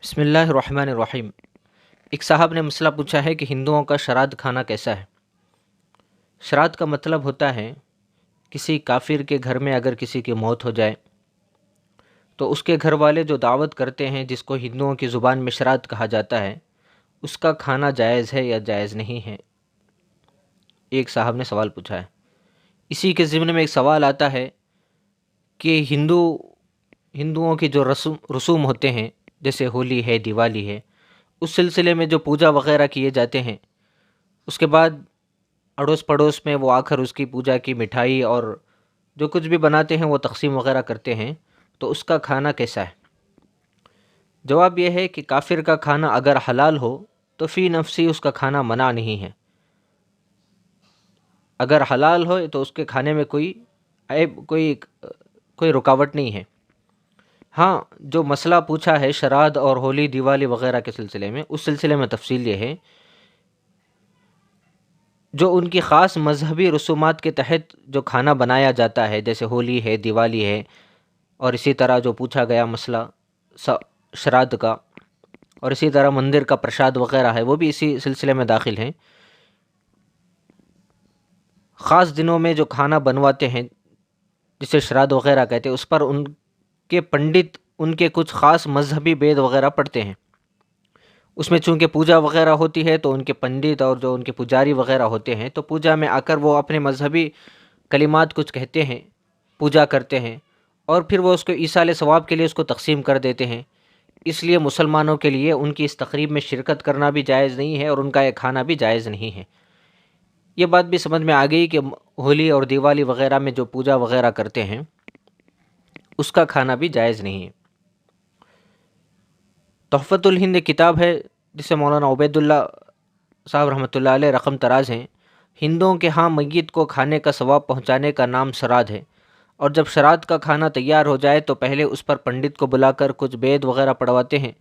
بسم اللہ الرحمن الرحیم۔ ایک صاحب نے مسئلہ پوچھا ہے کہ ہندوؤں کا شراد کھانا کیسا ہے۔ شراد کا مطلب ہوتا ہے کسی کافر کے گھر میں اگر کسی کی موت ہو جائے تو اس کے گھر والے جو دعوت کرتے ہیں، جس کو ہندوؤں کی زبان میں شراد کہا جاتا ہے، اس کا کھانا جائز ہے یا جائز نہیں ہے۔ ایک صاحب نے سوال پوچھا ہے۔ اسی کے ضمن میں ایک سوال آتا ہے کہ ہندوؤں کی جو رسوم ہوتے ہیں، جیسے ہولی ہے، دیوالی ہے، اس سلسلے میں جو پوجا وغیرہ کیے جاتے ہیں، اس کے بعد اڑوس پڑوس میں وہ آ کر اس کی پوجا کی مٹھائی اور جو کچھ بھی بناتے ہیں وہ تقسیم وغیرہ کرتے ہیں، تو اس کا کھانا کیسا ہے؟ جواب یہ ہے کہ کافر کا کھانا اگر حلال ہو تو فی نفسی اس کا کھانا منع نہیں ہے۔ اگر حلال ہو تو اس کے کھانے میں کوئی عیب، کوئی رکاوٹ نہیں ہے۔ ہاں، جو مسئلہ پوچھا ہے شراد اور ہولی دیوالی وغیرہ کے سلسلے میں، اس سلسلے میں تفصیل یہ ہے، جو ان کی خاص مذہبی رسومات کے تحت جو کھانا بنایا جاتا ہے، جیسے ہولی ہے، دیوالی ہے، اور اسی طرح جو پوچھا گیا مسئلہ شراد کا، اور اسی طرح مندر کا پرشاد وغیرہ ہے، وہ بھی اسی سلسلے میں داخل ہیں۔ خاص دنوں میں جو کھانا بنواتے ہیں، جسے شراد وغیرہ کہتے ہیں، اس پر ان کے پنڈت ان کے کچھ خاص مذہبی وید وغیرہ پڑھتے ہیں۔ اس میں چونکہ پوجا وغیرہ ہوتی ہے تو ان کے پنڈت اور جو ان کے پجاری وغیرہ ہوتے ہیں، تو پوجا میں آ کر وہ اپنے مذہبی کلمات کچھ کہتے ہیں، پوجا کرتے ہیں، اور پھر وہ اس کو ایصال ثواب کے لیے اس کو تقسیم کر دیتے ہیں۔ اس لیے مسلمانوں کے لیے ان کی اس تقریب میں شرکت کرنا بھی جائز نہیں ہے اور ان کا یہ کھانا بھی جائز نہیں ہے۔ یہ بات بھی سمجھ میں آ گئی کہ ہولی اور دیوالی وغیرہ میں جو پوجا وغیرہ کرتے ہیں اس کا کھانا بھی جائز نہیں ہے۔ تحفۃ الہند کتاب ہے جسے مولانا عبید اللہ صاحب رحمۃ اللہ علیہ رقم تراز ہیں۔ ہندوؤں کے ہاں میت کو کھانے کا ثواب پہنچانے کا نام شراد ہے، اور جب شراد کا کھانا تیار ہو جائے تو پہلے اس پر پنڈت کو بلا کر کچھ بید وغیرہ پڑھواتے ہیں،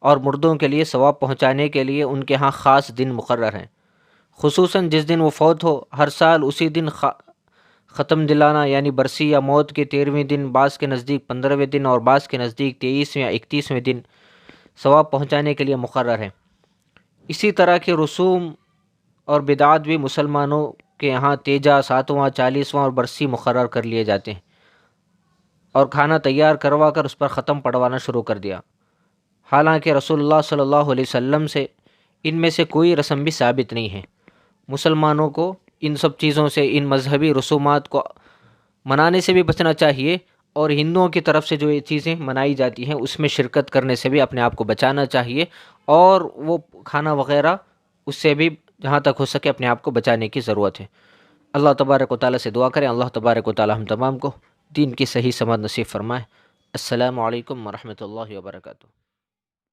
اور مردوں کے لیے ثواب پہنچانے کے لیے ان کے ہاں خاص دن مقرر ہیں، خصوصاً جس دن وہ فوت ہو ہر سال اسی دن ختم دلانا یعنی برسی یا موت کے 13ویں دن، بعض کے نزدیک 15ویں دن اور بعض کے نزدیک 23ویں یا 31ویں دن ثواب پہنچانے کے لیے مقرر ہے۔ اسی طرح کے رسوم اور بدعات بھی مسلمانوں کے یہاں تیجا، 7واں، 40واں اور برسی مقرر کر لیے جاتے ہیں، اور کھانا تیار کروا کر اس پر ختم پڑھوانا شروع کر دیا۔ حالانکہ رسول اللہ صلی اللہ علیہ وسلم سے ان میں سے کوئی رسم بھی ثابت نہیں ہے۔ مسلمانوں کو ان سب چیزوں سے، ان مذہبی رسومات کو منانے سے بھی بچنا چاہیے، اور ہندوؤں کی طرف سے جو یہ چیزیں منائی جاتی ہیں اس میں شرکت کرنے سے بھی اپنے آپ کو بچانا چاہیے، اور وہ کھانا وغیرہ اس سے بھی جہاں تک ہو سکے اپنے آپ کو بچانے کی ضرورت ہے۔ اللہ تبارک و تعالیٰ سے دعا کریں، اللہ تبارک و تعالیٰ ہم تمام کو دین کی صحیح سمجھ نصیب فرمائے۔ السلام علیکم ورحمۃ اللہ وبرکاتہ۔